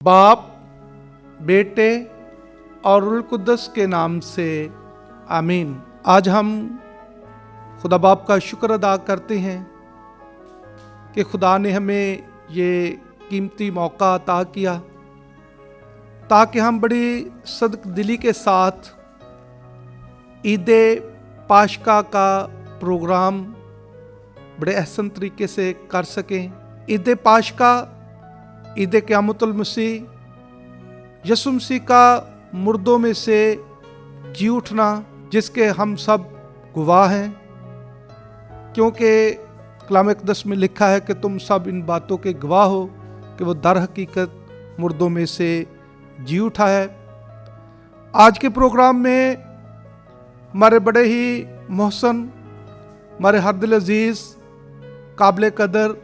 बाप, बेटे और रूह कुद्दस के नाम से आमीन। आज हम खुदा बाप का शुक्र अदा करते हैं कि खुदा ने हमें ये कीमती मौका अता किया ताकि हम बड़ी सदक दिली के साथ ईद पाशका का प्रोग्राम बड़े अहसन तरीके से कर सकें। ईद पाशका, ईद क़यामतुल मसीह, यसु मसीह का मुर्दों में से जी उठना, जिसके हम सब गवाह हैं, क्योंकि कलाम अक़दस में लिखा है कि तुम सब इन बातों के गवाह हो कि वो दर हकीकत मुर्दों में से जी उठा है। आज के प्रोग्राम में हमारे बड़े ही मोहसन, हमारे हर दिल अजीज़, काबिल कदर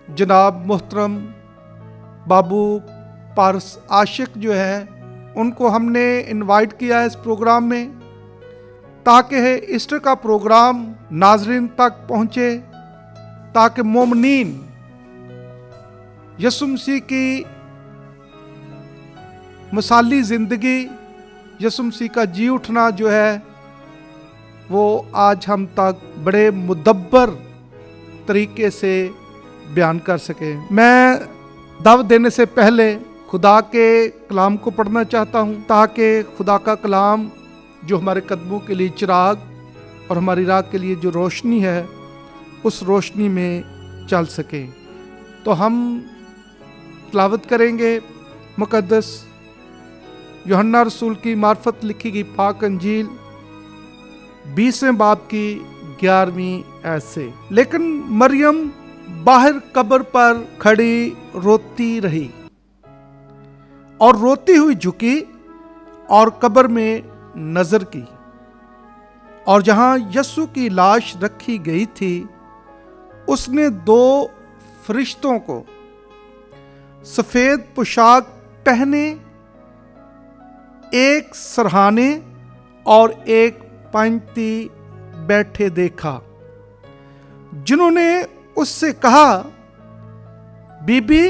जनाब मोहतरम बाबू पारस आशिक जो है, उनको हमने इनवाइट किया है इस प्रोग्राम में ताकि ईस्टर का प्रोग्राम नाज़रीन तक पहुँचे, ताकि मोमिनीन यसु मसीह की मिसाली ज़िंदगी, यसु मसीह का जी उठना जो है वो आज हम तक बड़े मुदब्बर तरीके से बयान कर सके। मैं दावत देने से पहले खुदा के कलाम को पढ़ना चाहता हूँ ताकि खुदा का कलाम जो हमारे कदमों के लिए चिराग और हमारी राह के लिए जो रोशनी है, उस रोशनी में चल सके। तो हम तिलावत करेंगे मुक़द्दस यूहन्ना रसूल की मार्फत लिखी गई पाक अंजील 20वें बाब की 11वीं आयत से। लेकिन मरियम बाहर कब्र पर खड़ी रोती रही और रोती हुई झुकी और कब्र में नजर की, और जहां यीशु की लाश रखी गई थी उसने 2 फरिश्तों को सफेद पोशाक पहने, एक सरहाने और एक पंक्ति बैठे देखा, जिन्होंने उससे कहा, बीबी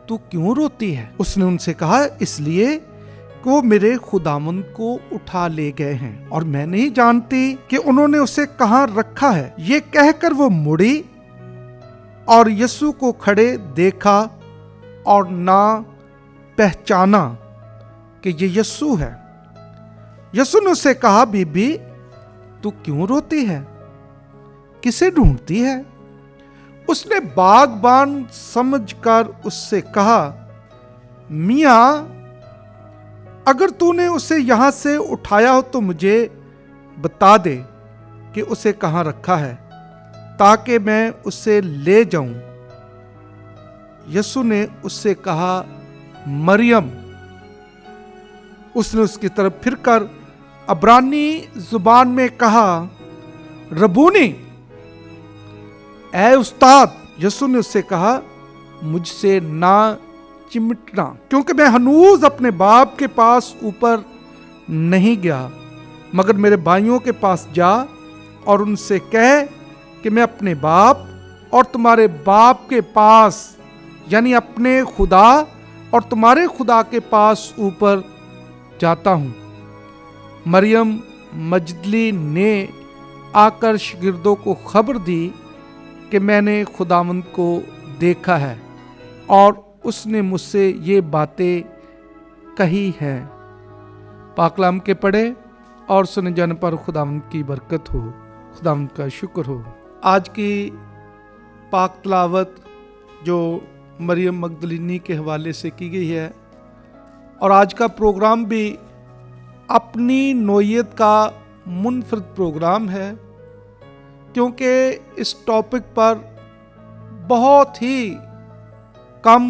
तू क्यों रोती है? उसने उनसे कहा, इसलिए कि वो मेरे खुदावंद को उठा ले गए हैं और मैं नहीं जानती कि उन्होंने उसे कहां रखा है। ये कहकर वो मुड़ी और यीशु को खड़े देखा और ना पहचाना कि ये यीशु है। यीशु ने उससे कहा, बीबी तू क्यों रोती है? किसे ढूंढती है? उसने बागबान समझकर उससे कहा, मियां अगर तूने उसे यहां से उठाया हो तो मुझे बता दे कि उसे कहां रखा है, ताकि मैं उसे ले जाऊं। यीशु ने उससे कहा, मरियम। उसने उसकी तरफ फिरकर अब्रानी जुबान में कहा, रबूनी, ऐ उस्ताद। यीशु ने उससे कहा, मुझसे ना चिमटना, क्योंकि मैं हनूज अपने बाप के पास ऊपर नहीं गया, मगर मेरे भाइयों के पास जा और उनसे कह कि मैं अपने बाप और तुम्हारे बाप के पास, यानी अपने खुदा और तुम्हारे खुदा के पास ऊपर जाता हूं। मरियम मजदली ने आकर शागिर्दों को खबर दी कि मैंने खुदावंद को देखा है और उसने मुझसे ये बातें कही हैं। पाकलाम के पढ़े और सुने जाने पर खुदावंद की बरकत हो, खुदावंद का शुक्र हो। आज की पाक तलावत जो मरियम मगदलीनी के हवाले से की गई है, और आज का प्रोग्राम भी अपनी नोयत का मुनफरद प्रोग्राम है, क्योंकि इस टॉपिक पर बहुत ही कम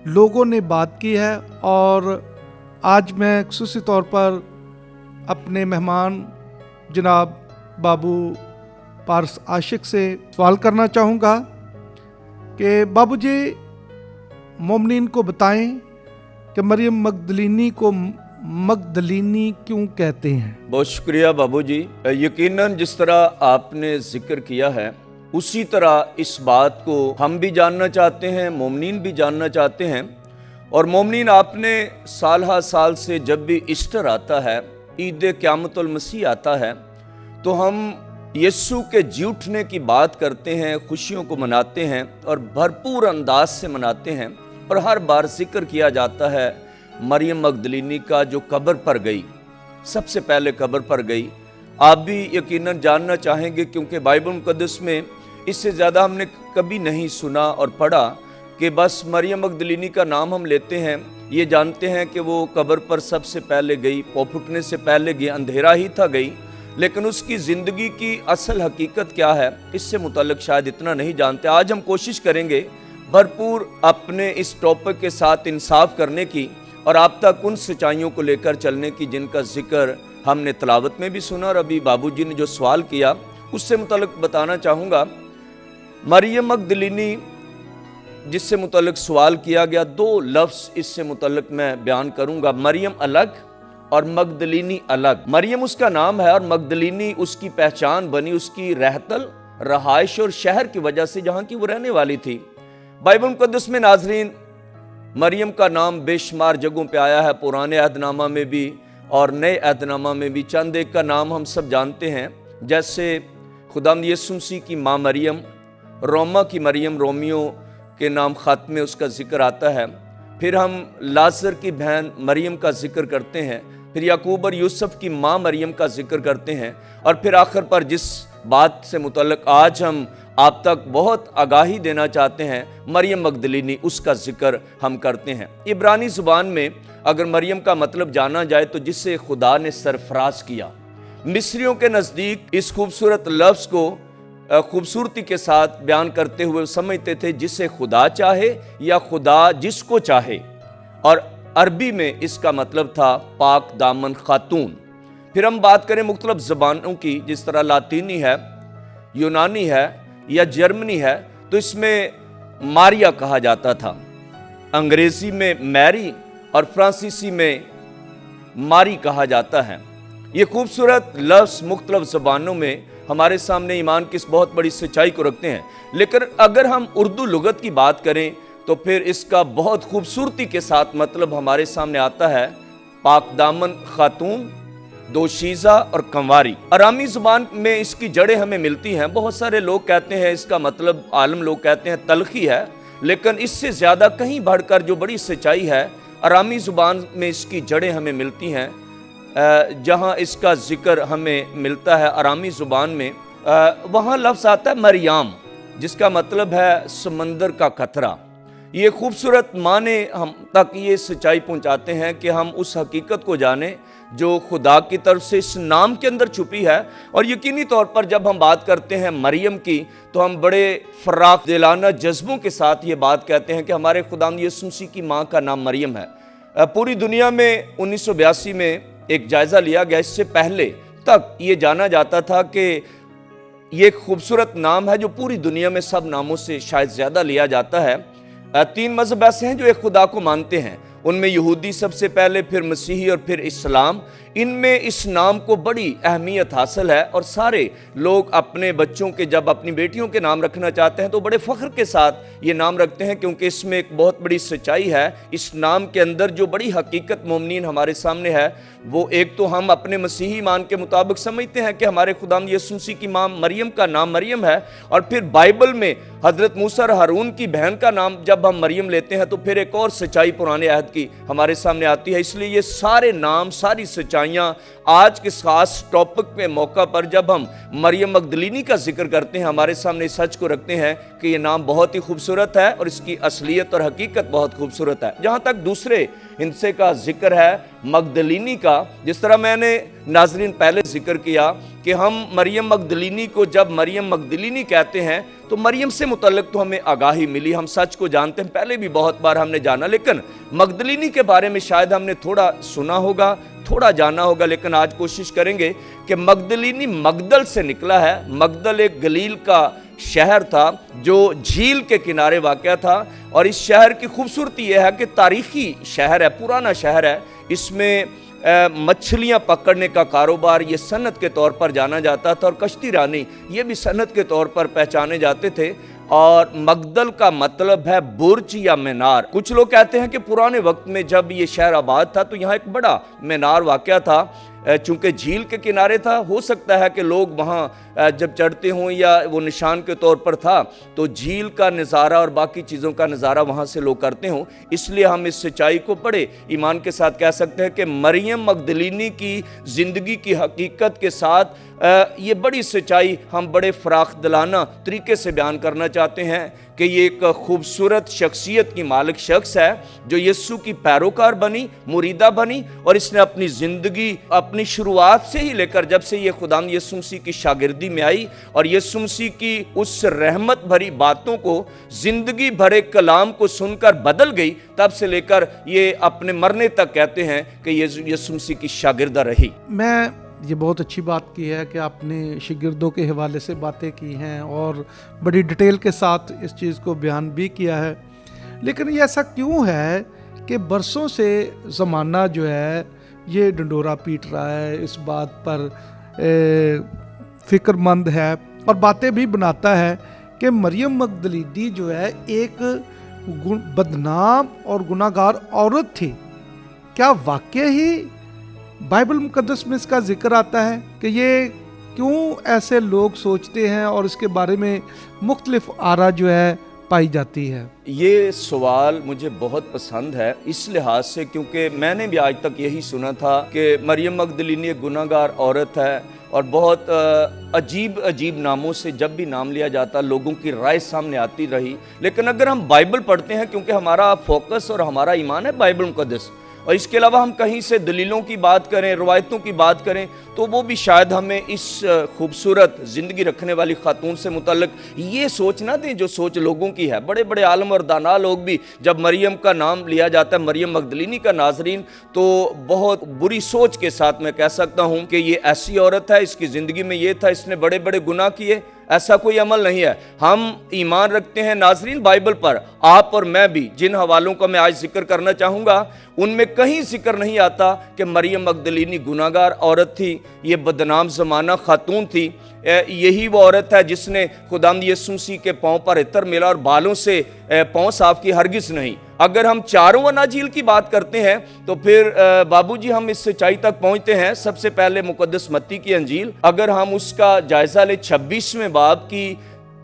लोगों ने बात की है। और आज मैं खुसूसी तौर पर अपने मेहमान जनाब बाबू पारस आशिक से सवाल करना चाहूँगा कि बाबूजी मोमिनीन को बताएं कि मरियम मगदलीनी को मगदलीनी क्यों कहते हैं। बहुत शुक्रिया बाबूजी। यकीनन जिस तरह आपने जिक्र किया है उसी तरह इस बात को हम भी जानना चाहते हैं, मोमिनीन भी जानना चाहते हैं। اور مومنین آپ نے سال ہا سال سے جب بھی ایسٹر آتا ہے، عید قیامت المسیح آتا ہے، تو ہم یسوع کے جی اٹھنے کی بات کرتے ہیں، خوشیوں کو مناتے ہیں اور بھرپور انداز سے مناتے ہیں، اور ہر بار ذکر کیا جاتا ہے مریم مگدلینی کا جو قبر پر گئی، سب سے پہلے قبر پر گئی۔ آپ بھی یقیناً جاننا چاہیں گے، کیونکہ بائبل مقدس میں اس سے زیادہ ہم نے کبھی نہیں سنا اور پڑھا کہ بس مریم مگدلینی کا نام ہم لیتے ہیں، یہ جانتے ہیں کہ وہ قبر پر سب سے پہلے گئی، پھٹنے سے پہلے گئی، اندھیرا ہی تھا گئی، لیکن اس کی زندگی کی اصل حقیقت کیا ہے اس سے متعلق شاید اتنا نہیں جانتے۔ آج ہم کوشش کریں گے بھرپور اپنے اس ٹاپک کے ساتھ انصاف کرنے کی اور آپ تک ان سچائیوں کو لے کر چلنے کی جن کا ذکر ہم نے تلاوت میں بھی سنا، اور ابھی بابو جی نے جو سوال کیا اس سے متعلق بتانا چاہوں گا۔ مریم مگدلینی جس سے متعلق سوال کیا گیا، دو لفظ اس سے متعلق میں بیان کروں گا، مریم الگ اور مگدلینی الگ۔ مریم اس کا نام ہے اور مگدلینی اس کی پہچان بنی اس کی رہتل، رہائش اور شہر کی وجہ سے جہاں کی وہ رہنے والی تھی۔ بائبل مقدس میں ناظرین مریم کا نام بے شمار جگہوں پہ آیا ہے، پرانے عہد نامہ میں بھی اور نئے عہد نامہ میں بھی۔ چند ایک کا نام ہم سب جانتے ہیں، جیسے خداوند یسوع مسیح کی ماں مریم، روما کی مریم، رومیو کے نام خط میں اس کا ذکر آتا ہے، پھر ہم لازر کی بہن مریم کا ذکر کرتے ہیں، پھر یعقوب اور یوسف کی ماں مریم کا ذکر کرتے ہیں، اور پھر آخر پر جس بات سے متعلق آج ہم آپ تک بہت آگاہی دینا چاہتے ہیں، مریم مگدلینی، اس کا ذکر ہم کرتے ہیں۔ عبرانی زبان میں اگر مریم کا مطلب جانا جائے تو جسے خدا نے سرفراز کیا۔ مصریوں کے نزدیک اس خوبصورت لفظ کو خوبصورتی کے ساتھ بیان کرتے ہوئے سمجھتے تھے جسے خدا چاہے یا خدا جس کو چاہے، اور عربی میں اس کا مطلب تھا پاک دامن خاتون۔ پھر ہم بات کریں مختلف زبانوں کی، جس طرح لاطینی ہے، یونانی ہے یا جرمنی ہے، تو اس میں ماریا کہا جاتا تھا، انگریزی میں میری اور فرانسیسی میں ماری کہا جاتا ہے۔ یہ خوبصورت لفظ مختلف زبانوں میں ہمارے سامنے ایمان کی اس بہت بڑی سچائی کو رکھتے ہیں، لیکن اگر ہم اردو لغت کی بات کریں تو پھر اس کا بہت خوبصورتی کے ساتھ مطلب ہمارے سامنے آتا ہے پاک دامن خاتون، دوشیزہ اور کنواری۔ آرامی زبان میں اس کی جڑیں ہمیں ملتی ہیں، بہت سارے لوگ کہتے ہیں اس کا مطلب، عالم لوگ کہتے ہیں تلخی ہے، لیکن اس سے زیادہ کہیں بڑھ کر جو بڑی سچائی ہے، آرامی زبان میں اس کی جڑیں ہمیں ملتی ہیں، جہاں اس کا ذکر ہمیں ملتا ہے آرامی زبان میں، وہاں لفظ آتا ہے مریم، جس کا مطلب ہے سمندر کا قطرہ۔ یہ خوبصورت معنی ہم تک یہ سچائی پہنچاتے ہیں کہ ہم اس حقیقت کو جانیں جو خدا کی طرف سے اس نام کے اندر چھپی ہے، اور یقینی طور پر جب ہم بات کرتے ہیں مریم کی تو ہم بڑے فراخ دلانہ جذبوں کے ساتھ یہ بات کہتے ہیں کہ ہمارے خداوند یسوع مسیح کی ماں کا نام مریم ہے۔ پوری دنیا میں 1982 میں ایک جائزہ لیا گیا، اس سے پہلے تک یہ جانا جاتا تھا کہ یہ ایک خوبصورت نام ہے جو پوری دنیا میں سب ناموں سے شاید زیادہ لیا جاتا ہے۔ 3 مذہب ایسے ہیں جو ایک خدا کو مانتے ہیں، ان میں یہودی سب سے پہلے، پھر مسیحی اور پھر اسلام۔ ان میں اس نام کو بڑی اہمیت حاصل ہے، اور سارے لوگ اپنے بچوں کے، جب اپنی بیٹیوں کے نام رکھنا چاہتے ہیں تو بڑے فخر کے ساتھ یہ نام رکھتے ہیں، کیونکہ اس میں ایک بہت بڑی سچائی ہے۔ اس نام کے اندر جو بڑی حقیقت مومنین ہمارے سامنے ہے، وہ ایک تو ہم اپنے مسیحی ایمان کے مطابق سمجھتے ہیں کہ ہمارے خداوند یسوع مسیح کی ماں مریم کا نام مریم ہے، اور پھر بائبل میں حضرت موسیٰ اور ہارون کی بہن کا نام جب ہم مریم لیتے ہیں تو پھر ایک اور سچائی پرانے عہد کی ہمارے سامنے آتی ہے۔ اس لیے یہ سارے نام، ساری سچائیاں آج کے خاص ٹاپک میں موقع پر جب ہم مریم مگدلینی کا ذکر کرتے ہیں، ہمارے سامنے سچ کو رکھتے ہیں کہ یہ نام بہت ہی خوبصورت ہے اور اس کی اصلیت اور حقیقت بہت خوبصورت ہے۔ جہاں تک دوسرے ہندسے کا ذکر ہے مگدلینی کا، جس طرح میں نے ناظرین پہلے ذکر کیا کہ ہم مریم مگدلینی کو جب مریم مگدلینی کہتے ہیں تو مریم سے متعلق تو ہمیں آگاہی ملی، ہم سچ کو جانتے ہیں، پہلے بھی بہت بار ہم نے جانا، لیکن مگدلینی کے بارے میں شاید ہم نے تھوڑا سنا ہوگا، تھوڑا جانا ہوگا، لیکن آج کوشش کریں گے کہ مگدلینی مگدل سے نکلا ہے۔ مگدل ایک گلیل کا شہر تھا جو جھیل کے کنارے واقع تھا، اور اس شہر کی خوبصورتی یہ ہے کہ تاریخی شہر ہے، پرانا شہر ہے، اس میں مچھلیاں پکڑنے کا کاروبار یہ صنعت کے طور پر جانا جاتا تھا، اور کشتی رانی یہ بھی صنعت کے طور پر پہچانے جاتے تھے، اور مگدل کا مطلب ہے برج یا مینار۔ کچھ لوگ کہتے ہیں کہ پرانے وقت میں جب یہ شہر آباد تھا تو یہاں ایک بڑا مینار واقع تھا، چونکہ جھیل کے کنارے تھا، ہو سکتا ہے کہ لوگ وہاں جب چڑھتے ہوں یا وہ نشان کے طور پر تھا تو جھیل کا نظارہ اور باقی چیزوں کا نظارہ وہاں سے لوگ کرتے ہوں، اس لیے ہم اس سچائی کو بڑے ایمان کے ساتھ کہہ سکتے ہیں کہ مریم مگدلینی کی زندگی کی حقیقت کے ساتھ یہ بڑی سچائی ہم بڑے فراخ دلانہ طریقے سے بیان کرنا چاہتے ہیں کہ یہ ایک خوبصورت شخصیت کی مالک شخص ہے جو یسوع کی پیروکار بنی، مریدہ بنی، اور اس نے اپنی زندگی اپنی شروعات سے ہی لے کر جب سے یہ خداوند یسوع مسیح کی شاگردی میں آئی اور یسوع مسیح کی اس رحمت بھری باتوں کو، زندگی بھرے کلام کو سن کر بدل گئی، تب سے لے کر یہ اپنے مرنے تک کہتے ہیں کہ یسوع مسیح کی شاگردہ رہی۔ میں یہ بہت اچھی بات کی ہے کہ آپ نے شاگردوں کے حوالے سے باتیں کی ہیں اور بڑی ڈیٹیل کے ساتھ اس چیز کو بیان بھی کیا ہے، لیکن یہ ایسا کیوں ہے کہ برسوں سے زمانہ جو ہے یہ ڈنڈورا پیٹ رہا ہے، اس بات پر فکر مند ہے اور باتیں بھی بناتا ہے کہ مریم مگدلینی جو ہے ایک بدنام اور گناہ گار عورت تھی؟ کیا واقع ہی بائبل مقدس میں اس کا ذکر آتا ہے کہ یہ کیوں ایسے لوگ سوچتے ہیں اور اس کے بارے میں مختلف آرا جو ہے پائی جاتی ہے؟ یہ سوال مجھے بہت پسند ہے اس لحاظ سے کیونکہ میں نے بھی آج تک یہی سنا تھا کہ مریم مگدلینی ایک گناہ گار عورت ہے اور بہت عجیب ناموں سے جب بھی نام لیا جاتا لوگوں کی رائے سامنے آتی رہی، لیکن اگر ہم بائبل پڑھتے ہیں کیونکہ ہمارا فوکس اور ہمارا ایمان ہے بائبل مقدس، اور اس کے علاوہ ہم کہیں سے دلیلوں کی بات کریں، روایتوں کی بات کریں تو وہ بھی شاید ہمیں اس خوبصورت زندگی رکھنے والی خاتون سے متعلق یہ سوچ نہ دیں جو سوچ لوگوں کی ہے۔ بڑے بڑے عالم اور دانا لوگ بھی جب مریم کا نام لیا جاتا ہے، مریم مگدلینی کا، ناظرین، تو بہت بری سوچ کے ساتھ میں کہہ سکتا ہوں کہ یہ ایسی عورت ہے، اس کی زندگی میں یہ تھا، اس نے بڑے بڑے گناہ کیے۔ ایسا کوئی عمل نہیں ہے۔ ہم ایمان رکھتے ہیں ناظرین بائبل پر، آپ اور میں بھی، جن حوالوں کا میں آج ذکر کرنا چاہوں گا ان میں کہیں ذکر نہیں آتا کہ مریم مگدلینی گناہ گار عورت تھی، یہ بدنام زمانہ خاتون تھی۔ یہی وہ عورت ہے جس نے خداوند یسوع مسیح کے پاؤں پر عطر ملا اور بالوں سے پاؤں صاف کی، ہرگز نہیں۔ اگر ہم چاروں اناجیل کی بات کرتے ہیں تو پھر بابو جی ہم اس سچائی تک پہنچتے ہیں۔ سب سے پہلے مقدس متی کی انجیل، اگر ہم اس کا جائزہ لیں 26ویں باب کی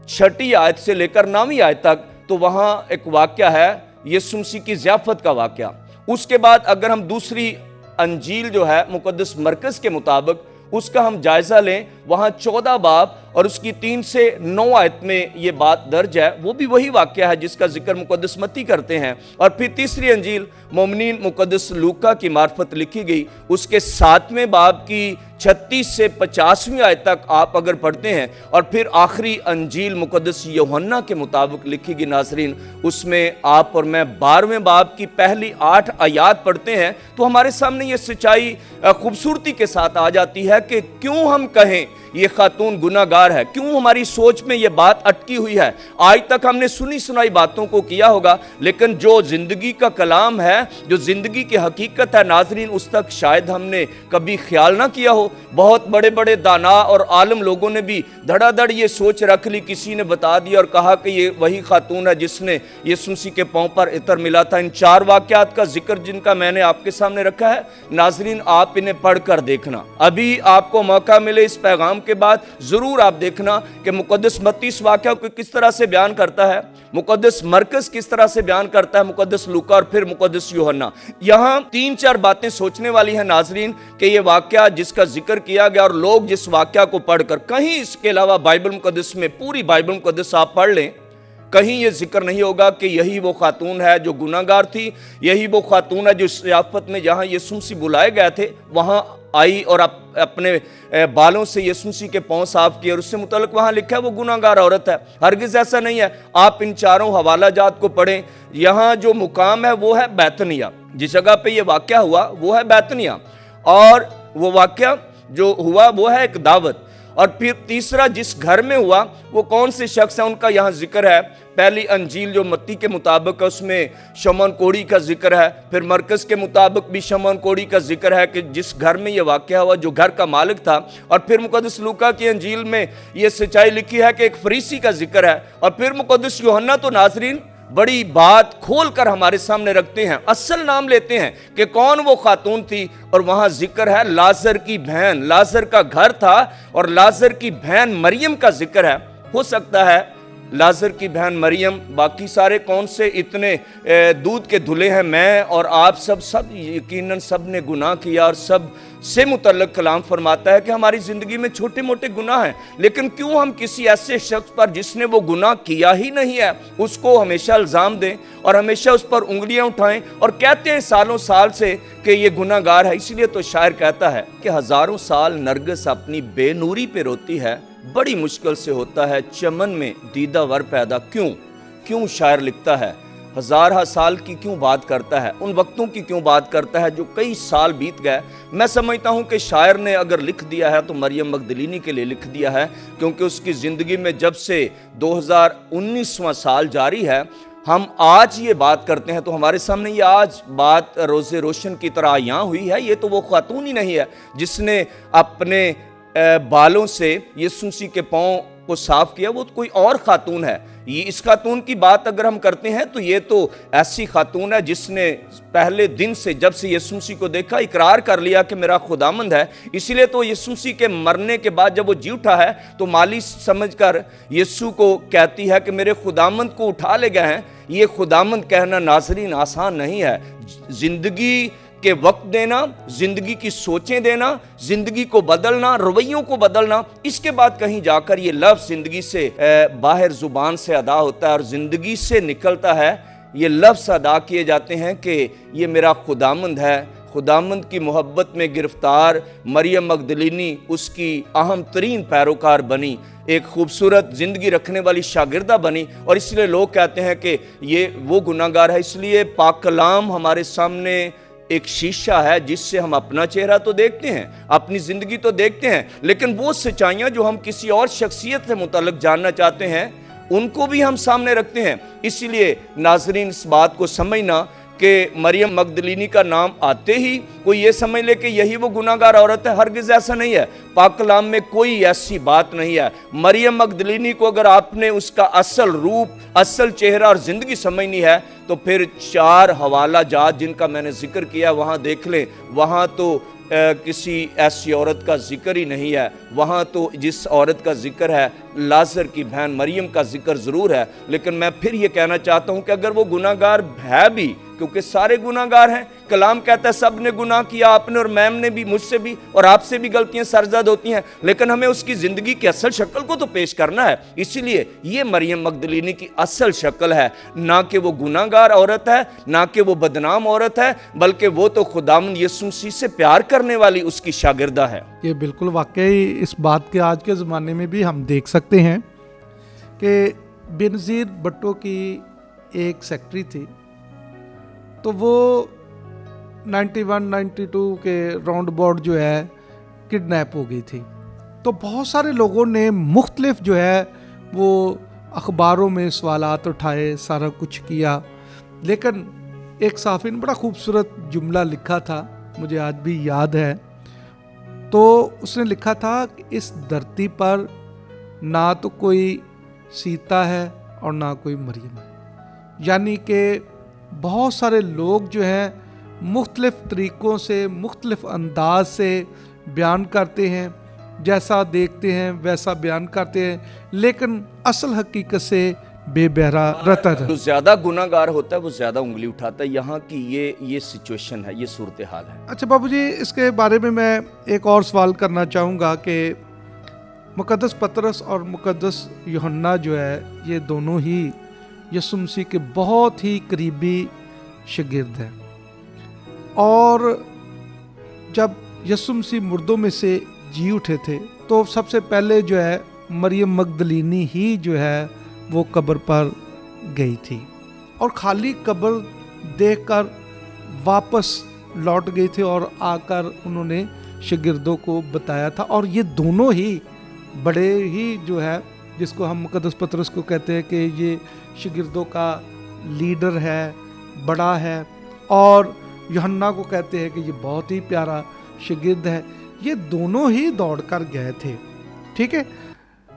6 آیت سے لے کر 9 آیت تک، تو وہاں ایک واقعہ ہے یسوع مسیح کی ضیافت کا واقعہ۔ اس کے بعد اگر ہم دوسری انجیل جو ہے مقدس مرکز کے مطابق اس کا ہم جائزہ لیں، وہاں 14 باب اور اس کی 3 سے 9 آیت میں یہ بات درج ہے، وہ بھی وہی واقعہ ہے جس کا ذکر مقدس متی کرتے ہیں۔ اور پھر تیسری انجیل مومنین مقدس لوکا کی معرفت لکھی گئی، اس کے 7ویں باب کی 36 سے 50ویں آیت تک آپ اگر پڑھتے ہیں، اور پھر آخری انجیل مقدس یوحنا کے مطابق لکھی گئی ناظرین، اس میں آپ اور میں 12ویں باب کی پہلی 8 آیات پڑھتے ہیں، تو ہمارے سامنے یہ سچائی خوبصورتی کے ساتھ آ جاتی ہے کہ کیوں ہم کہیں یہ خاتون گناہ گار ہے، کیوں ہماری سوچ میں یہ بات اٹکی ہوئی ہے۔ آج تک ہم نے سنی سنائی باتوں کو کیا ہوگا، لیکن جو زندگی کا کلام ہے، جو زندگی کی حقیقت ہے ناظرین، اس تک شاید ہم نے کبھی خیال نہ کیا ہو۔ بہت بڑے بڑے دانا اور عالم لوگوں نے بھی دھڑا دھڑ یہ سوچ رکھ لی، کسی نے بتا دیا اور کہا کہ یہ وہی خاتون ہے جس نے یسوع مسیح کے پاؤں پر عطر ملا تھا۔ ان 4 واقعات کا ذکر جن کا میں نے آپ کے سامنے رکھا ہے ناظرین، آپ انہیں پڑھ کر دیکھنا۔ ابھی آپ کو موقع ملے اس پیغام کے بعد ضرور آپ دیکھنا کہ مقدس متی اس واقعہ کو کس طرح سے بیان کرتا ہے، مقدس مرکز کس طرح سے بیان کرتا ہے، مقدس لوکا اور پھر مقدس یوحنا۔ یہاں 3-4 باتیں سوچنے والی ہیں ناظرین کہ یہ واقعہ جس کا ذکر کیا گیا اور لوگ جس واقعہ کو پڑھ کر، کہیں اس کے علاوہ بائبل مقدس میں، پوری بائبل مقدس آپ پڑھ لیں، کہیں یہ ذکر نہیں ہوگا کہ یہی وہ خاتون ہے جو گناہ گار تھی، یہی وہ خاتون ہے جو اس ضیافت میں جہاں یسوع مسیح بلائے گئے تھے وہاں آئی اور اپنے بالوں سے یسوع مسیح کے پاؤں صاف کیے، اور اس سے متعلق وہاں لکھا ہے وہ گناہ گار عورت ہے۔ ہرگز ایسا نہیں ہے۔ آپ ان 4 حوالہ جات کو پڑھیں۔ یہاں جو مقام ہے وہ ہے بیتنیہ، جس جگہ پہ یہ واقعہ ہوا وہ ہے بیتنیہ، اور وہ واقعہ جو ہوا وہ ہے ایک دعوت۔ اور پھر تیسرا جس گھر میں ہوا وہ کون سے شخص ہیں ان کا یہاں ذکر ہے، पहली अंजील जो मत्ती के मुताबिक है उसमें शमौन कोढ़ी का जिक्र है, फिर मरकज़ के मुताबिक भी शमौन कोढ़ी का जिक्र है कि जिस घर में ये वाक़या हुआ जो घर का मालिक था, और फिर मुक़द्दस लूका की अंजील में ये सच्चाई लिखी है कि एक फरीसी का जिक्र है, और फिर मुक़द्दस यूहन्ना तो नाज़रीन बड़ी बात खोल कर हमारे सामने रखते हैं, असल नाम लेते हैं कि कौन वो खातून थी, और वहां जिक्र है लाजर की बहन। लाजर का घर था और लाजर की बहन मरियम का जिक्र है। हो सकता है लाजर की बहन मरियम, बाकी सारे कौन से इतने दूध के धुले हैं, मैं और आप सब यकीनन सब ने गुनाह किया, और सब से मुतल्लिक़ कलाम फरमाता है कि हमारी ज़िंदगी में छोटे मोटे गुनाह हैं, लेकिन क्यों हम किसी ऐसे शख्स पर जिसने वो गुनाह किया ही नहीं है उसको हमेशा इल्ज़ाम दें और हमेशा उस पर उंगलियां उठाएं और कहते हैं सालों साल से कि ये गुनाहगार है। इसलिए तो शायर कहता है कि हज़ारों साल नरगिस अपनी बेनूरी पे रोती है, बड़ी मुश्किल से होता है चमन में दीदा वर पैदा। क्यों शायर लिखता है, हज़ार साल की क्यों बात करता है, उन वक्तों की क्यों बात करता है जो कई साल बीत गए। मैं समझता हूँ कि शायर ने अगर लिख दिया है तो मरियम मगदलीनी के लिए लिख दिया है, क्योंकि उसकी ज़िंदगी में जब से 2019वां साल जारी है, हम आज ये बात करते हैं तो हमारे सामने ये आज बात रोज़े रोशन की तरह यहाँ हुई है। ये तो वो खातून ही नहीं है जिसने अपने बालों से यीशु मसीह के पाँव को साफ किया, वो तो कोई और खातून है। ये इस खातून की बात अगर हम करते हैं तो ये तो ऐसी खातून है जिसने पहले दिन से जब से यीशु मसीह को देखा इकरार कर लिया कि मेरा खुदामंद है। इसलिए तो यीशु मसीह के मरने के बाद जब वो जी उठा है तो माली समझकर यीशु को कहती है कि मेरे खुदामंद को उठा ले गए हैं। ये खुदामंद कहना नाज़रीन आसान नहीं है। ज़िंदगी के वक्त देना, जिंदगी की सोचें देना, जिंदगी को बदलना, रवैयों को बदलना, इसके बाद कहीं जाकर ये लफ्ज़ जिंदगी से बाहर जुबान से अदा होता है और जिंदगी से निकलता है। ये लफ्ज़ अदा किए जाते हैं कि ये मेरा खुदामंद है। खुदामंद की मोहब्बत में गिरफ्तार मरियम मगदलीनी उसकी अहम तरीन पैरोकार बनी, एक खूबसूरत ज़िंदगी रखने वाली शागिर्दा बनी, और इसलिए लोग कहते हैं कि ये वो गुनाहगार है। इसलिए पाक कलाम हमारे सामने एक शीशा है जिससे हम अपना चेहरा तो देखते हैं, अपनी ज़िंदगी तो देखते हैं, लेकिन वो सच्चाइयाँ जो हम किसी और शख्सियत से मुतल्लिक़ जानना चाहते हैं उनको भी हम सामने रखते हैं। इसलिए नाज़रीन इस बात को समझना कि मरियम मगदलीनी का नाम आते ही कोई ये समझ ले कि यही वो गुनाहगार औरत है, हरगिज़ ऐसा नहीं है। पाक कलाम में कोई ऐसी बात नहीं है। मरियम मगदलीनी को अगर आपने उसका असल रूप, असल चेहरा और ज़िंदगी समझनी है तो फिर 4 हवाला जात जिनका मैंने जिक्र किया वहाँ देख लें। वहाँ तो किसी ऐसी औरत का जिक्र ही नहीं है। वहाँ तो जिस औरत का जिक्र है लाजर की बहन मरियम का जिक्र ज़रूर है। लेकिन मैं फिर ये कहना चाहता हूँ कि अगर वो गुनाहगार है भी, क्योंकि सारे गुनाहगार हैं, कलाम कहता है सब ने गुनाह किया, आपने और मैम ने भी, मुझसे भी और आपसे भी गलतियां सरजद होती हैं, लेकिन हमें उसकी ज़िंदगी की असल शक्ल को तो पेश करना है। इसीलिए ये मरियम मगदलीनी की असल शक्ल है, ना कि वो गुनाहगार औरत है, ना कि वो बदनाम औरत है, बल्कि वो तो खुदावंद यीशु मसीह से प्यार करने वाली उसकी शागिर्दा है। ये बिल्कुल वाकई इस बात के आज के ज़माने में भी हम देख सकते हैं कि बेनज़ीर भुट्टो की एक सेक्रेटरी थी, तो वो 91-92 के राउंड अबाउट जो है किडनैप हो गई थी। तो बहुत सारे लोगों ने मुख्तलिफ जो है वो अखबारों में सवालात उठाए, सारा कुछ किया, लेकिन एक सहाफ़ी ने बड़ा खूबसूरत जुमला लिखा था, मुझे आज भी याद है। तो उसने लिखा था कि इस धरती पर ना तो कोई सीता है और ना कोई मरियम है, यानी कि बहुत सारे लोग जो हैं मुख्तलिफ तरीक़ों से, मुख्तलिफ अंदाज से बयान करते हैं, जैसा देखते हैं वैसा बयान करते हैं, लेकिन असल हकीकत से बेबहरा रहता है। जो ज़्यादा गुनाहगार होता है वो ज़्यादा उंगली उठाता है। यहाँ की ये सिचुएशन है, ये सूरत हाल है। अच्छा बाबू जी, इसके बारे में मैं एक और सवाल करना चाहूँगा कि मुक़द्दस पतरस और मुक़द्दस यूहन्ना जो है ये दोनों ही यीशु मसीह के बहुत ही करीबी शागिर्द हैं, और जब यीशु मसीह मुर्दों में से जी उठे थे तो सबसे पहले जो है मरियम मगदलीनी ही जो है वो कब्र पर गई थी, और खाली कब्र देखकर वापस लौट गई थी और आकर उन्होंने शागिर्दों को बताया था। और ये दोनों ही बड़े ही जो है जिसको हम मुकद्दस पतरस को कहते हैं कि ये शागिर्दों का लीडर है, बड़ा है, और यूहन्ना को कहते हैं कि ये बहुत ही प्यारा शागिर्द है। ये दोनों ही दौड़ कर गए थे, ठीक है।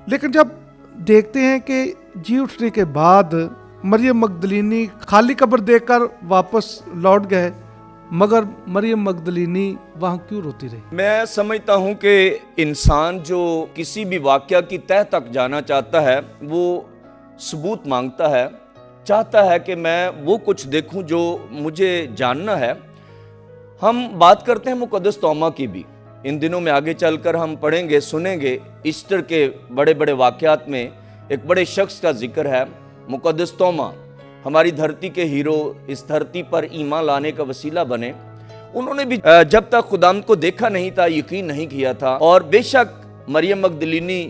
लेकिन जब देखते हैं कि जी उठने के बाद मरियम मगदलीनी खाली कब्र देखकर वापस लौट गए, मगर मरियम मगदलीनी वहाँ क्यों रोती रही? मैं समझता हूँ कि इंसान जो किसी भी वाक़या की तह तक जाना चाहता है वो सबूत मांगता है, चाहता है कि मैं वो कुछ देखूं जो मुझे जानना है। हम बात करते हैं मुकद्दस तोमा की भी। इन दिनों में आगे चलकर हम पढ़ेंगे, सुनेंगे, ईस्टर के बड़े बड़े वाक़यात में एक बड़े शख्स का जिक्र है, मुकद्दस तोमा। हमारी धरती के हीरो, इस धरती पर ईमान लाने का वसीला बने। उन्होंने भी जब तक खुदावंद को देखा नहीं था, यकीन नहीं किया था। और बेशक मरियम मगदलीनी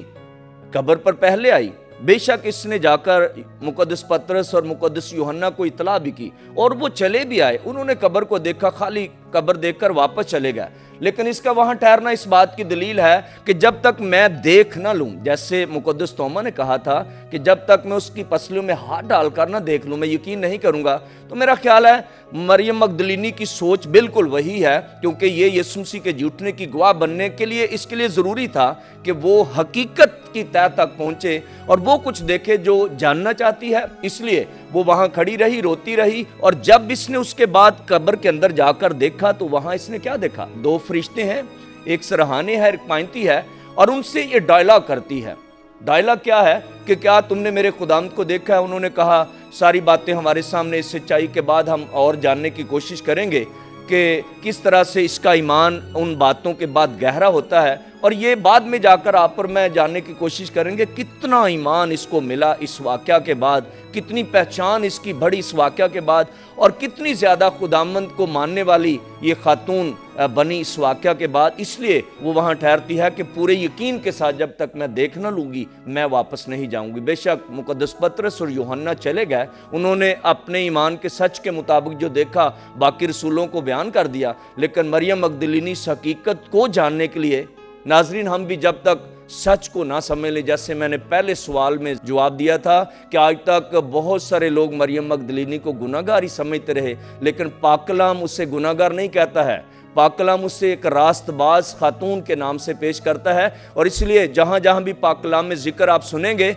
कब्र पर पहले आई, बेशक इसने जाकर मुकद्दस पतरस और मुकद्दस यूहन्ना को इतला भी की, और वो चले भी आए। उन्होंने कब्र को देखा, खाली कब्र देखकर वापस चले गए। लेकिन इसका वहां ठहरना इस बात की दलील है कि जब तक मैं देख ना लूं, जैसे मुकद्दस तोमा ने कहा था कि जब तक मैं उसकी पसलियों में हाथ डालकर ना देख लूं, मैं यकीन नहीं करूंगा। तो मेरा ख्याल है मरियम मगदलीनी की सोच बिल्कुल वही है, क्योंकि ये यीशु मसीह के झूठने की गवाह बनने के लिए, इसके लिए ज़रूरी था कि वो हकीकत की तह तक पहुंचे और वो कुछ देखे जो जानना चाहती है। इसलिए वो वहां खड़ी रही, रोती रही। और जब इसने उसके बाद कब्र के अंदर जाकर देखा तो वहां इसने क्या देखा? 2 फरिश्ते हैं, एक सरहाने है, एक पाइंती है, और उनसे ये डायलॉग करती है। डायलॉग क्या है कि क्या तुमने मेरे खुदावंद को देखा है? उन्होंने कहा सारी बातें हमारे सामने, इस सच्चाई के बाद हम और जानने की कोशिश करेंगे कि किस तरह से इसका ईमान उन बातों के बाद गहरा होता है। और ये बाद में जाकर आप और मैं जानने की कोशिश करेंगे कितना ईमान इसको मिला इस वाक़या के बाद, कितनी पहचान इसकी बढ़ी इस वाक़या के बाद, और कितनी ज़्यादा खुदावंद को मानने वाली ये खातून बनी इस वाक़या के बाद। इसलिए वो वहाँ ठहरती है कि पूरे यकीन के साथ जब तक मैं देख न लूँगी मैं वापस नहीं जाऊँगी। बेशक मुकद्दस पतरस और यूहन्ना चले गए, उन्होंने अपने ईमान के सच के मुताबिक जो देखा बाकी रसूलों को बयान कर दिया। लेकिन मरियम मगदलीनी इस हकीकत को जानने के लिए, नाजरीन, हम भी जब तक सच को ना समझ लें, जैसे मैंने पहले सवाल में जवाब दिया था कि आज तक बहुत सारे लोग मरियम मगदलीनी को गुनाहगार ही समझते रहे, लेकिन पाक कलाम उसे गुनाहगार नहीं कहता है। पाक कलाम उसे एक रास्तबाज खातून के नाम से पेश करता है। और इसलिए जहाँ जहाँ भी पाक कलाम में जिक्र आप सुनेंगे,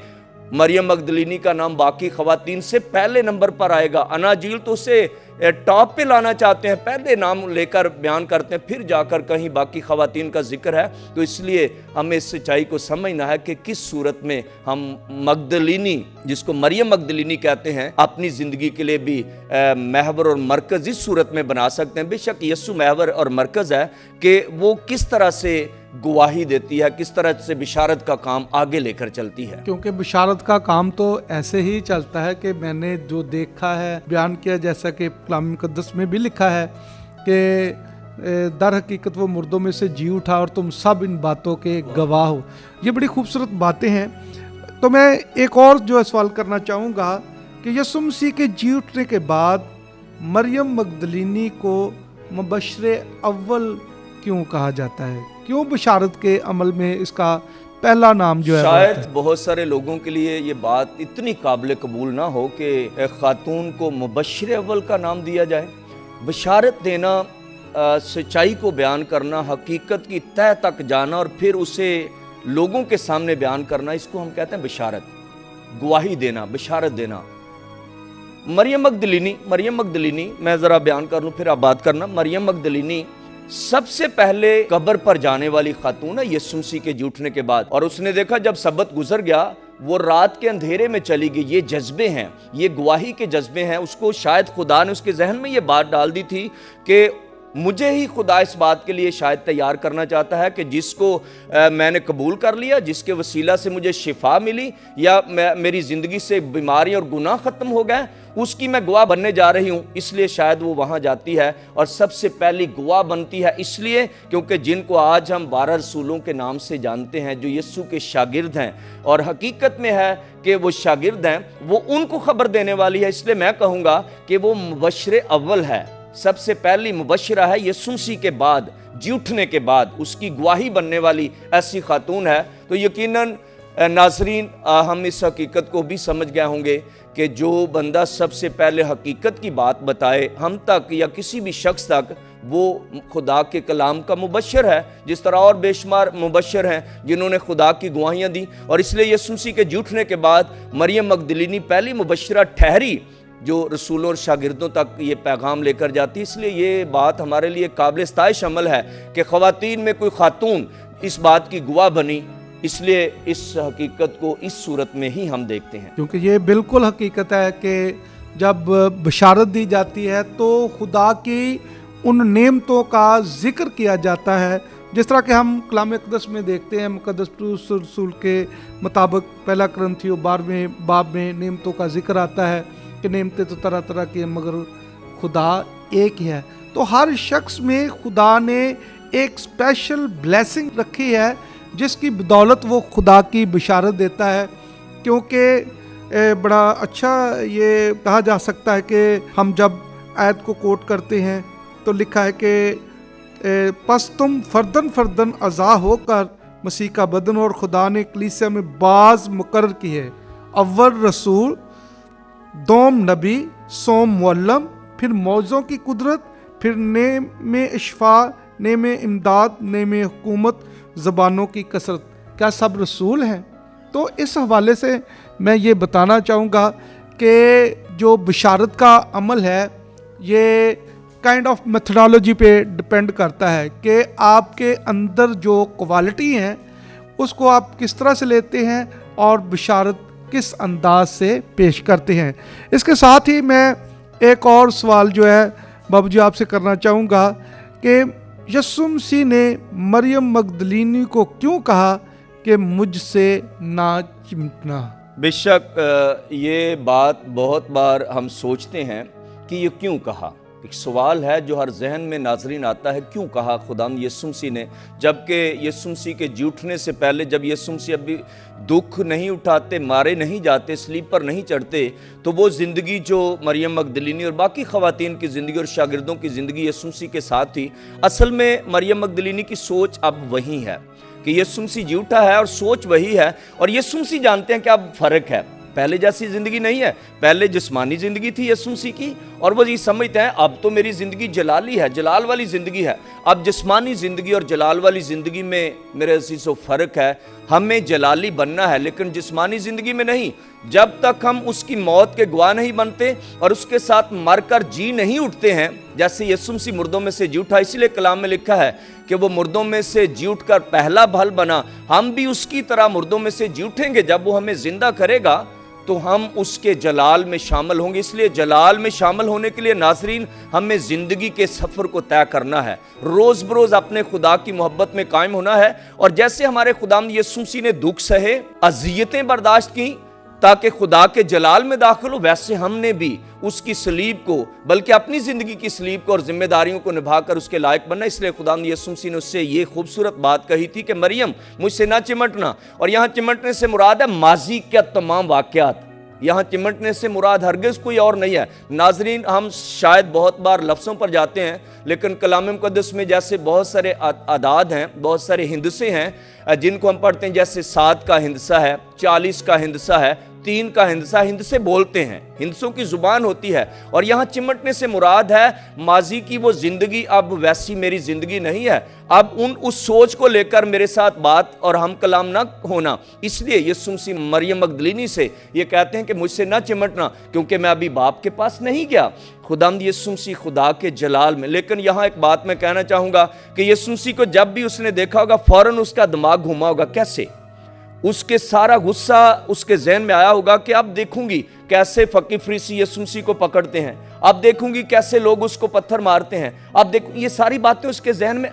मरियम मगदलीनी का नाम बाकी खवातीन से पहले नंबर पर आएगा। अनाजील तो उसे टॉप पे लाना चाहते हैं, पहले नाम लेकर बयान करते हैं, फिर जाकर कहीं बाकी खवातीन का जिक्र है। तो इसलिए हमें इस सच्चाई को समझना है कि किस सूरत में हम मगदलीनी, जिसको मरियम मगदलीनी कहते हैं, अपनी ज़िंदगी के लिए भी महवर और मरकज़ इस सूरत में बना सकते हैं। बेशक यीशु महवर और मरकज़ है कि वो किस तरह से गवाही देती है, किस तरह से बिशारत का काम आगे लेकर चलती है। क्योंकि बिशारत का काम तो ऐसे ही चलता है कि मैंने जो देखा है बयान किया, जैसा कि कलाम मुकद्दस में भी लिखा है कि दर हकीकत वो मुर्दों में से जी उठा और तुम सब इन बातों के गवाह हो। ये बड़ी खूबसूरत बातें हैं। तो मैं एक और जो सवाल करना चाहूँगा कि यीशु मसीह के जी उठने के बाद मरियम मगदलीनी को मुबश्शिरे अव्वल क्यों कहा जाता है? क्यों बिशारत के अमल में इसका पहला नाम जो है? शायद बहुत सारे लोगों के लिए ये बात इतनी काबिल कबूल ना हो कि एक खातून को मुबश्शिर अव्वल का नाम दिया जाए। बिशारत देना, सच्चाई को बयान करना, हकीकत की तह तक जाना और फिर उसे लोगों के सामने बयान करना, इसको हम कहते हैं बिशारत, गवाही देना, बिशारत देना। मरियम मगदलीनी मैं ज़रा बयान कर लूँ फिर आप बात करना। मरियम मगदलीनी सबसे पहले कब्र पर जाने वाली खातून है यीशु मसीह के झूठने के बाद। और उसने देखा जब सबत गुजर गया, वो रात के अंधेरे में चली गई। ये जज्बे हैं, ये गवाही के जज्बे हैं। उसको शायद खुदा ने उसके जहन में ये बात डाल दी थी कि मुझे ही खुदा इस बात के लिए शायद तैयार करना चाहता है कि जिसको मैंने कबूल कर लिया, जिसके वसीला से मुझे शिफा मिली या मेरी ज़िंदगी से बीमारी और गुनाह ख़त्म हो गए, उसकी मैं गवाह बनने जा रही हूँ। इसलिए शायद वो वहाँ जाती है और सबसे पहली गवाह बनती है। इसलिए क्योंकि जिनको आज हम 12 रसूलों के नाम से जानते हैं, जो यीशु के शागिर्द हैं और हकीकत में है कि वो शागिर्द हैं, वो उनको खबर देने वाली है। इसलिए मैं कहूँगा कि वो मुबश्शिर अव्वल है, सबसे पहली मुबश्शिरा है। यीशु मसीह के बाद, जी उठने के बाद उसकी गवाही बनने वाली ऐसी खातून है। तो यकीनन नाज़रीन, हम इस हकीकत को भी समझ गए होंगे कि जो बंदा सबसे पहले हकीकत की बात बताए हम तक या किसी भी शख्स तक, वो खुदा के कलाम का मुबशर है, जिस तरह और बेशुमार मुबशर हैं जिन्होंने खुदा की गवाहियाँ दी। और इसलिए यीशु मसीह के झूठने के बाद मरियम मगदलीनी पहली मुबशरा ठहरी जो रसूलों और शागिर्दों तक ये पैगाम लेकर जाती। इसलिए ये बात हमारे लिए काबिल इस्ताइश अमल है कि ख़वातीन में कोई खातून इस बात की गवाह बनी। इसलिए इस हकीकत को इस सूरत में ही हम देखते हैं, क्योंकि ये बिल्कुल हकीकत है कि जब बशारत दी जाती है तो खुदा की उन नेमतों का जिक्र किया जाता है, जिस तरह के हम कलाम अक़दस में देखते हैं। मुक़द्दस रसूल के मुताबिक पहला कुरिन्थियों 12वें बाब में नेमतों का जिक्र आता है कि नेमतें तो तरह तरह की हैं मगर खुदा एक ही है। तो हर शख्स में खुदा ने एक स्पेशल ब्लेसिंग रखी है जिसकी बदौलत वो खुदा की बशारत देता है। क्योंकि बड़ा अच्छा ये कहा जा सकता है कि हम जब आयत को कोट करते हैं तो लिखा है कि पस तुम फर्दन फर्दन अज़ा होकर मसीह का बदन और खुदा ने कलीसिया में बाज़ मुकर्रर की है, अव्वल रसूल, दोम नबी, सोम मुअल्लम, फिर मौज़ों की कुदरत, फिर नेम इशफा, नेम इमदाद, नेम हुकूमत, ज़बानों की कसरत। क्या सब रसूल हैं? तो इस हवाले से मैं ये बताना चाहूँगा कि जो बशारत का अमल है ये काइंड ऑफ मेथडोलॉजी पे डिपेंड करता है कि आपके अंदर जो क्वालिटी हैं उसको आप किस तरह से लेते हैं और बशारत किस अंदाज से पेश करते हैं। इसके साथ ही मैं एक और सवाल जो है बाबू जी आपसे करना चाहूँगा कि यीशु मसीह ने मरियम मगदलीनी को क्यों कहा कि मुझसे ना चिमटना? बेशक ये बात बहुत बार हम सोचते हैं कि ये क्यों कहा। एक सवाल है जो हर जहन में नाज़रीन आता है, क्यों कहा खुदाम यीशु मसीह ने, जबकि यीशु मसीह के झूठने से पहले जब यीशु मसीह अभी दुख नहीं उठाते, मारे नहीं जाते, स्लीप पर नहीं चढ़ते, तो वो ज़िंदगी जो मरियम मगदलीनी और बाकी ख़वातीन की ज़िंदगी और शागिर्दों की ज़िंदगी यीशु मसीह के साथ थी। असल में मरियम मगदलीनी की सोच अब वही है कि यीशु मसीह झूठा है और सोच वही है। और यीशु मसीह जानते हैं कि अब फ़र्क है, पहले जैसी ज़िंदगी नहीं है। पहले जिस्मानी ज़िंदगी थी यीशु मसीह की और वो ये समझते हैं अब तो मेरी ज़िंदगी जलाली है, जलाल वाली ज़िंदगी है। अब जिस्मानी ज़िंदगी और जलाल वाली ज़िंदगी में मेरे अज़ीज़ों फ़र्क है। हमें जलाली बनना है लेकिन जिस्मानी ज़िंदगी में नहीं। जब तक हम उसकी मौत के गवाह नहीं बनते और उसके साथ मरकर जी नहीं उठते हैं, जैसे यीशु मसीह मुर्दों में से जी उठा, इसलिए कलाम में लिखा है कि वो मुर्दों में से जी उठकर पहला भल बना। हम भी उसकी तरह मुर्दों में से जी उठेंगे। जब वो हमें ज़िंदा करेगा तो हम उसके जलाल में शामिल होंगे। इसलिए जलाल में शामिल होने के लिए नाज़रीन हमें ज़िंदगी के सफ़र को तय करना है, रोज़ बरोज़ अपने खुदा की मोहब्बत में कायम होना है। और जैसे हमारे खुदाम यीशु मसीह ने दुख सहे, अज़ियतें बर्दाश्त की ताकि खुदा के जलाल में दाखिल हो, वैसे हमने भी उसकी सलीब को, बल्कि अपनी ज़िंदगी की सलीब को और जिम्मेदारियों को निभाकर उसके लायक बनना। इसलिए खुदा यीशु मसीह ने उससे ये खूबसूरत बात कही थी कि मरियम मुझसे ना चिमटना। और यहाँ चिमटने से मुराद है माजी के तमाम वाक़यात। यहाँ चिमटने से मुराद हरगिज़ कोई और नहीं है। नाजरीन, हम शायद बहुत बार लफ्ज़ों पर जाते हैं लेकिन कलाम मुक़द्दस में जैसे बहुत सारे आदाद हैं, बहुत सारे हिंदसे हैं जिनको हम पढ़ते हैं, जैसे 7 का हिंदसा है, 40 का हिंदसा है, 3 का हिंदसा, हिंदसे बोलते हैं, हिंदसों की ज़ुबान होती है। और यहाँ चिमटने से मुराद है माजी की वो ज़िंदगी अब वैसी मेरी ज़िंदगी नहीं है। अब उस सोच को लेकर मेरे साथ बात और हम कलाम ना होना। इसलिए यीशु मसीह मरियम मगदलीनी से ये कहते हैं कि मुझसे ना चिमटना, क्योंकि मैं अभी बाप के पास नहीं गया। खुदाम यीशु मसीह खुदा के जलाल में। लेकिन यहाँ एक बात मैं कहना चाहूँगा कि यीशु मसीह को जब भी उसने देखा होगा फ़ौरन उसका दिमाग घुमा होगा। कैसे? उसके सारा गुस्सा उसके जहन में आया होगा कि अब देखूंगी कैसे फकीर फरीसी यीशु मसीह को पकड़ते हैं, अब देखूंगी कैसे लोग उसको पत्थर मारते हैं, अब देखूंगी, ये सारी बातें उसके जहन में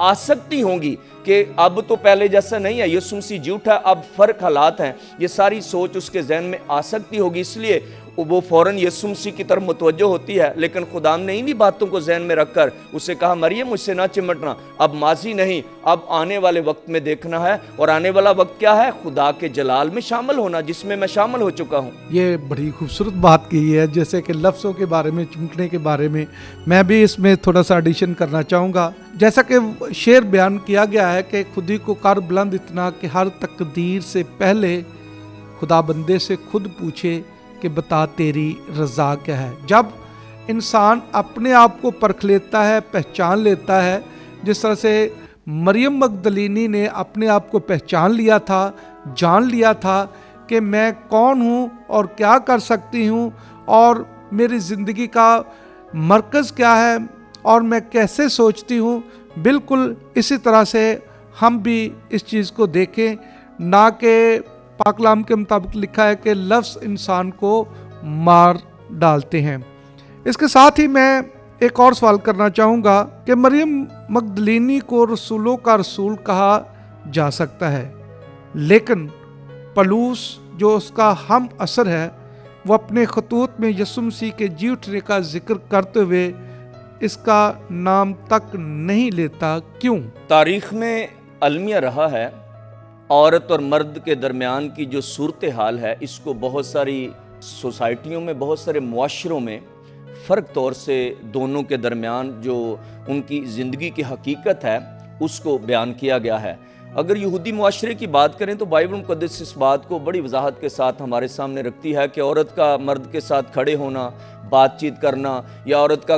आ सकती होंगी कि अब तो पहले जैसा नहीं है, यीशु मसीह झूठा, अब फर्क हालात हैं। ये सारी सोच उसके जहन में आ सकती होगी। इसलिए वो फौरन यीशु मसीह की तरफ मुतवज्जो होती है, लेकिन खुदा ने इन्हीं बातों को जहन में रखकर उसे कहा, मरियम मुझसे ना चिमटना, अब माजी नहीं, अब आने वाले वक्त में देखना है। और आने वाला वक्त क्या है? खुदा के जलाल में शामिल होना, जिसमें मैं शामिल हो चुका हूँ। ये बड़ी खूबसूरत बात की है, जैसे कि लफ्ज़ों के बारे में, चिमटने के बारे में मैं भी इसमें थोड़ा सा एडिशन करना चाहूँगा। जैसा कि शेर बयान किया गया है कि खुदी को कर बुलंद इतना कि हर तकदीर से पहले खुदा बंदे से खुद पूछे कि बता तेरी रज़ा क्या है। जब इंसान अपने आप को परख लेता है, पहचान लेता है, जिस तरह से मरियम मगदलीनी ने अपने आप को पहचान लिया था, जान लिया था कि मैं कौन हूँ और क्या कर सकती हूँ और मेरी ज़िंदगी का मरकज़ क्या है और मैं कैसे सोचती हूँ, बिल्कुल इसी तरह से हम भी इस चीज़ को देखें, ना कि पाक कलाम के मुताबिक लिखा है कि लफ्ज़ इंसान को मार डालते हैं। इसके साथ ही मैं एक और सवाल करना चाहूँगा कि मरियम मगदलीनी को रसूलों का रसूल कहा जा सकता है, लेकिन पलूस जो उसका हम असर है वो अपने खतूत में यीशु मसीह के जी उठने का जिक्र करते हुए इसका नाम तक नहीं लेता, क्यों? तारीख में अलमिया रहा है, औरत और मर्द के दरमियान की जो सूरत हाल है, इसको बहुत सारी सोसाइटियों में, बहुत सारे मुआशरों में फ़र्क तौर से दोनों के दरमियान जो उनकी ज़िंदगी की हकीकत है उसको बयान किया गया है। अगर यहूदी मुआशरे की बात करें तो बाइबल मुक़द्दस इस बात को बड़ी वजाहत के साथ हमारे सामने रखती है कि औरत का मर्द के साथ खड़े होना, बातचीत करना, या औरत का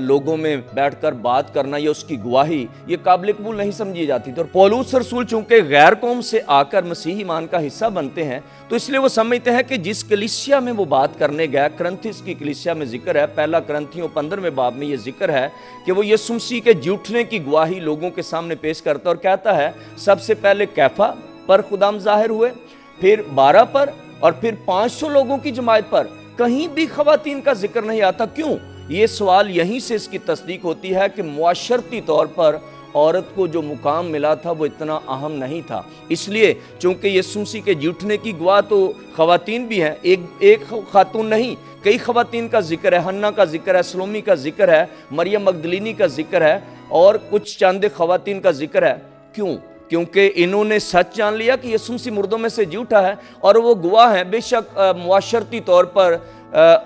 लोगों में बैठकर बात करना या उसकी गवाही, ये काबिल कबूल नहीं समझी जाती थी। और पौलुस रसूल चूंकि गैर कौम से आकर मसीही ईमान का हिस्सा बनते हैं, तो इसलिए वो समझते हैं कि जिस कलीसिया में वो बात करने गया, करंथिस की कलीसिया में जिक्र है, पहला करंथियों 15वें बाब में ये जिक्र है कि वो यीशु मसीह के झूठने की गवाही लोगों के सामने पेश करता और कहता है, सबसे पहले कैफा पर खुदाम जाहिर हुए, फिर 12 पर, और फिर 500 लोगों की जमात पर कहीं भी खवातीन का जिक्र नहीं आता। क्यों? ये सवाल यहीं से इसकी तस्दीक होती है कि मुआशरती तौर पर औरत को जो मुकाम मिला था वो इतना अहम नहीं था। इसलिए चूंकि यीशु मसीह के झूठने की गवाह तो खवातीन भी हैं, एक खातून नहीं, कई खवातीन का जिक्र है, हन्ना का जिक्र है, सलोमी का जिक्र है, मरियम मगदलीनी का जिक्र है और कुछ चंद खवातीन का जिक्र है। क्यों? क्योंकि इन्होंने सच जान लिया कि यीशु मसीह मुर्दों में से जी उठा है और वो गवाह हैं। बेशक मुआशरती तौर पर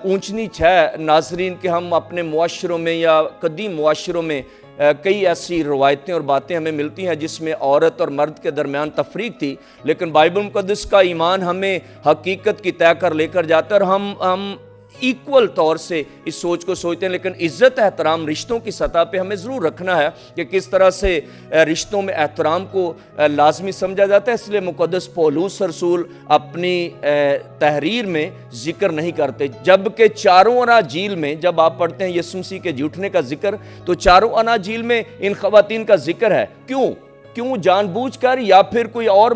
ऊंच नीच है नाजरीन कि हम अपने मुआशरों में या कदीम मुआशरों में कई ऐसी रवायतें और बातें हमें मिलती हैं जिसमें औरत और मर्द के दरमियान तफरीक थी, लेकिन बाइबल मुक़द्दस का ईमान हमें हकीकत की तय कर लेकर जाता है और हम इक्वल तौर से इस सोच को सोचते हैं। लेकिन इज़्ज़त एहतराम रिश्तों की सतह पे हमें ज़रूर रखना है कि किस तरह से रिश्तों में एहतराम को लाजमी समझा जाता है। इसलिए मुक़द्दस पौलुस रसूल अपनी तहरीर में जिक्र नहीं करते, जबकि चारों अनाजील में जब आप पढ़ते हैं यीशु मसीह के झूठने का जिक्र, तो चारों अनाजील में इन खवातीन का जिक्र है। क्यों जानबूझकर या फिर कोई और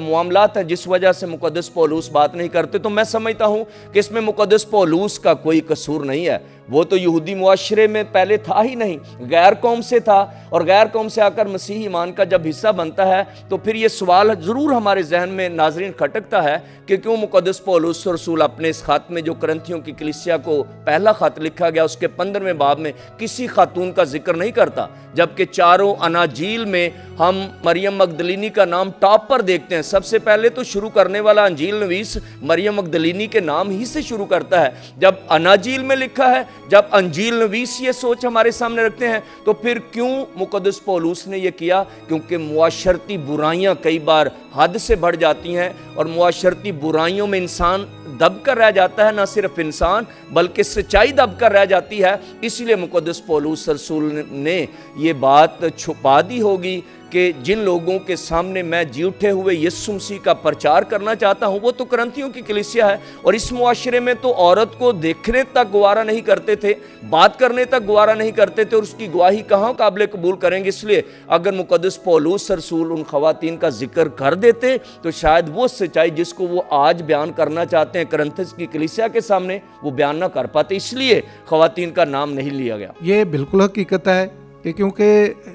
मामलात है जिस वजह से मुक़द्दस पौलुस बात नहीं करते? तो मैं समझता हूँ कि इसमें मुक़द्दस पौलुस का कोई कसूर नहीं है। वो तो यहूदी मुआशरे में पहले था ही नहीं, गैर कौम से था, और गैर कौम से आकर मसीही ईमान का जब हिस्सा बनता है तो फिर ये सवाल ज़रूर हमारे जहन में नाजरीन खटकता है कि क्यों मुक़द्दस पौलुस रसूल अपने इस ख़त में जो करंथियों की कलीसिया को पहला ख़त लिखा गया उसके 15वें बाब में किसी खातून का जिक्र नहीं करता, जबकि चारों अनाजील में हम मरियम मगदलीनी का नाम टॉप पर देखते हैं। सबसे पहले तो शुरू करने वाला अंजील नवीस मरियम मगदलीनी के नाम ही से शुरू करता है। जब अनाजील में लिखा है, जब अंजील नवीस ये सोच हमारे सामने रखते हैं, तो फिर क्यों मुक़द्दस पौलुस ने ये किया? क्योंकि मुआशरती बुराइयां कई बार हद से बढ़ जाती हैं और मुआशरती बुराइयों में इंसान दब कर रह जाता है, ना सिर्फ इंसान बल्कि सच्चाई दब कर रह जाती है। इसलिए मुक़द्दस पौलुस रसूल ने ये बात छुपा दी होगी कि जिन लोगों के सामने मैं जी उठे हुए यीशु मसीह का प्रचार करना चाहता हूं वो तो करंथियों की कलीसिया है, और इस मुआशरे में तो औरत को देखने तक गवारा नहीं करते थे, बात करने तक गवारा नहीं करते थे, और उसकी गवाही कहाँ काबिल कबूल करेंगे? इसलिए अगर मुक़द्दस पौलुस रसूल उन खवातीन का जिक्र कर देते तो शायद वो सच्चाई जिसको वो आज बयान करना चाहते हैं करंथिस की कलीसिया के सामने, वो बयान ना कर पाते। इसलिए खवातीन का नाम नहीं लिया गया। ये बिल्कुल हकीकत है कि क्योंकि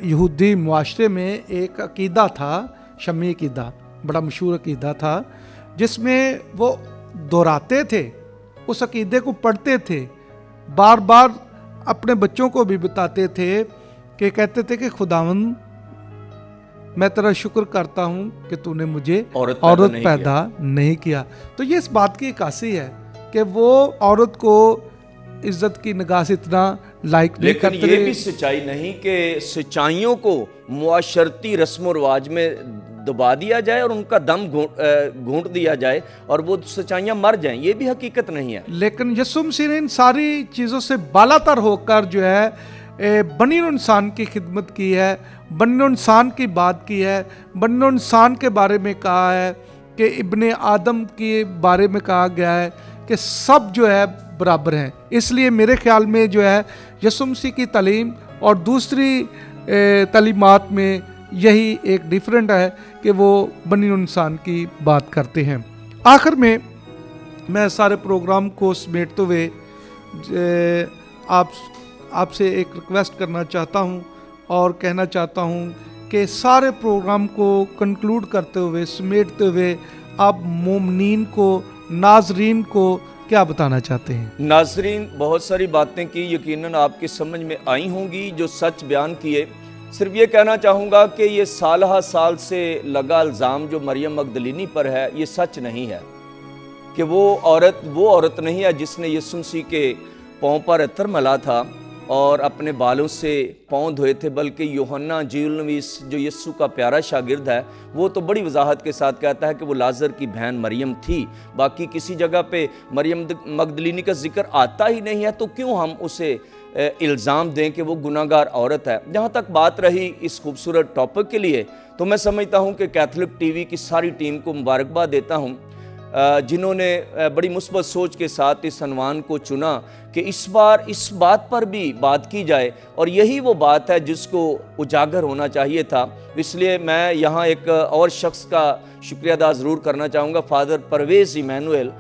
यहूदी मुआशरे में एक अकीदा था, शमी अकीदा, बड़ा मशहूर अकीदा था, जिसमें वो दोहराते थे उस अकीदे को पढ़ते थे, बार बार अपने बच्चों को भी बताते थे कि कहते थे कि खुदावंद मैं तेरा शुक्र करता हूं कि तूने मुझे औरत पैदा नहीं किया। तो ये इस बात की इक्कासी है कि वो औरत को इज्जत की निगाह से इतना लाइक नहीं करते। लेकिन ये भी सच्चाई नहीं कि सच्चाइयों को मुआशरती रस्म रिवाज में दबा दिया जाए और उनका दम घूंट दिया जाए और वो सच्चाइयाँ मर जाएं, ये भी हकीकत नहीं है। लेकिन यीशु मसीह ने इन सारी चीज़ों से बालातर होकर जो है बनी इंसान की खिदमत की है, बनी इंसान की बात की है, बनी इंसान के बारे में कहा है कि इब्ने आदम के बारे में कहा गया है कि सब जो है बराबर हैं। इसलिए मेरे ख्याल में जो है यीशु मसीह की तालीम और दूसरी तालीमात में यही एक डिफरेंट है कि वो बनी इंसान की बात करते हैं। आखिर में मैं सारे प्रोग्राम को समेटते हुए आपसे एक रिक्वेस्ट करना चाहता हूं और कहना चाहता हूं कि सारे प्रोग्राम को कंक्लूड करते हुए, समेटते हुए आप मोमिनीन को, नाजरीन को क्या बताना चाहते हैं? नाजरीन, बहुत सारी बातें की यकीनन आपकी समझ में आई होंगी जो सच बयान किए। सिर्फ ये कहना चाहूँगा कि ये साल से लगा इल्ज़ाम जो मरियम मगदलीनी पर है, ये सच नहीं है कि वो औरत नहीं है जिसने यीशु मसीह के पाँव पर अत्तर मला था और अपने बालों से पाँव धोए थे, बल्कि यूहन्ना इंजीलनवीस जो यीशु का प्यारा शागिर्द है वो तो बड़ी वजाहत के साथ कहता है कि वो लाजर की बहन मरियम थी। बाकी किसी जगह पे मरियम मगदलीनी का जिक्र आता ही नहीं है, तो क्यों हम उसे इल्ज़ाम दें कि वो गुनाहगार औरत है। जहाँ तक बात रही इस खूबसूरत टॉपिक के लिए, तो मैं समझता हूँ कि कैथलिक टीवी की सारी टीम को मुबारकबाद देता हूँ जिन्होंने बड़ी मुस्बत सोच के साथ इस अनवान को चुना कि इस बार इस बात पर भी बात की जाए और यही वो बात है जिसको उजागर होना चाहिए था। इसलिए मैं यहाँ एक और शख्स का शुक्रिया अदा ज़रूर करना चाहूँगा, फादर परवेज़ इमैनुअल,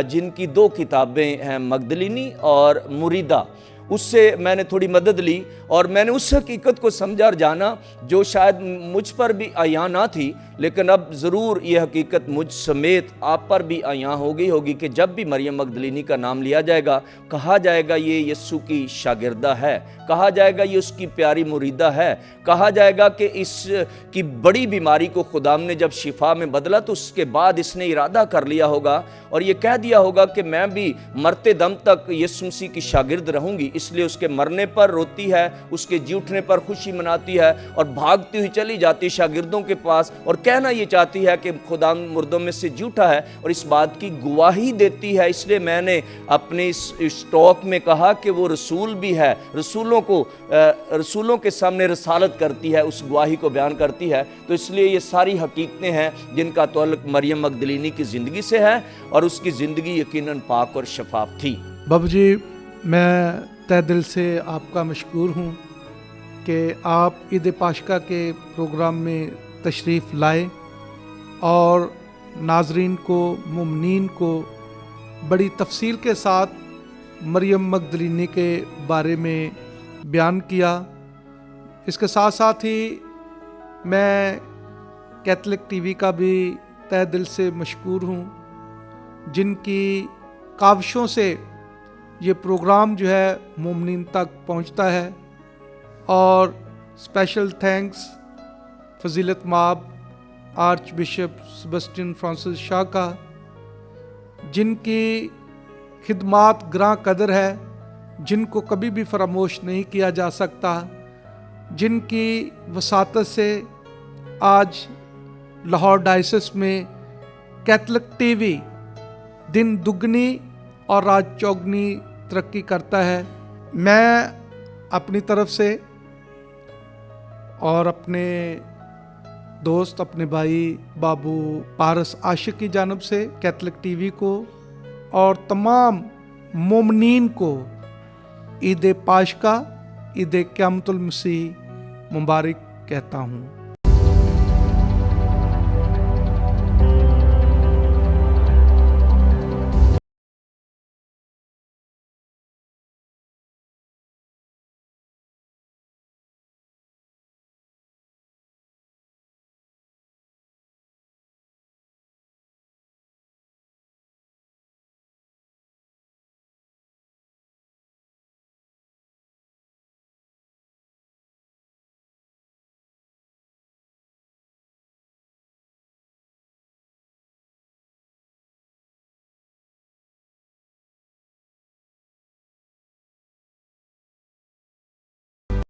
जिनकी 2 किताबें हैं, मगदलीनी और मुरीदा। उससे मैंने थोड़ी मदद ली और मैंने उस हकीकत को समझा और जाना जो शायद मुझ पर भी आया ना थी, लेकिन अब ज़रूर ये हकीकत मुझ समेत आप पर भी आया हो गई होगी कि जब भी मरियम मगदलीनी का नाम लिया जाएगा, कहा जाएगा ये यीशु की शागिर्दा है, कहा जाएगा ये उसकी प्यारी मुरीदा है, कहा जाएगा कि इसकी बड़ी बीमारी को खुदाम ने जब शिफा में बदला तो उसके बाद इसने इरादा कर लिया होगा और ये कह दिया होगा कि मैं भी मरते दम तक यीशु मसीह की शागिर्द रहूंगी। इसलिए उसके मरने पर रोती है, उसके जी उठने पर खुशी मनाती है और भागती हुई चली जाती शागिर्दों के पास और कहना ये चाहती है कि खुदा मुर्दों में से जी उठा है और इस बात की गवाही देती है। इसलिए मैंने अपने इस टॉक में कहा कि वो रसूल भी है, रसूलों के सामने रसालत करती है, उस गवाही को बयान करती है। तो इसलिए ये सारी हकीकतें हैं जिनका ताल्लुक मरियम मगदलीनी की ज़िंदगी से है और उसकी ज़िंदगी यकीनन पाक और शफाफ थी। बाबू जी, मैं तहे दिल से आपका मशकूर हूँ कि आप ईद पाशका के प्रोग्राम में तशरीफ़ लाए और नाजरीन को, मुमनीन को बड़ी तफसील के साथ मरियम मगदलीनी के बारे में बयान किया। इसके साथ साथ ही मैं कैथलिक टीवी का भी तहे दिल से मशकूर हूँ जिनकी काविशों से ये प्रोग्राम जो है मुमनीन तक पहुँचता है। और स्पेशल थैंक्स फजीलत माब arch bishop Sebastian Francis Shah का, जिनकी खिदमात ग्रां कदर है, जिनको कभी भी फरामोश नहीं किया जा सकता, जिनकी वसातत से आज लाहौर डायसिस में कैथलिक टीवी दिन दुगनी और रात चौगनी तरक्की करता है। मैं अपनी तरफ से और अपने दोस्त, अपने भाई बाबू पारस आशिक की जानब से कैथलिक टीवी को और तमाम मोमनीन को ईद पाशका, ईद क़यामतुल मसीह मुबारक कहता हूँ।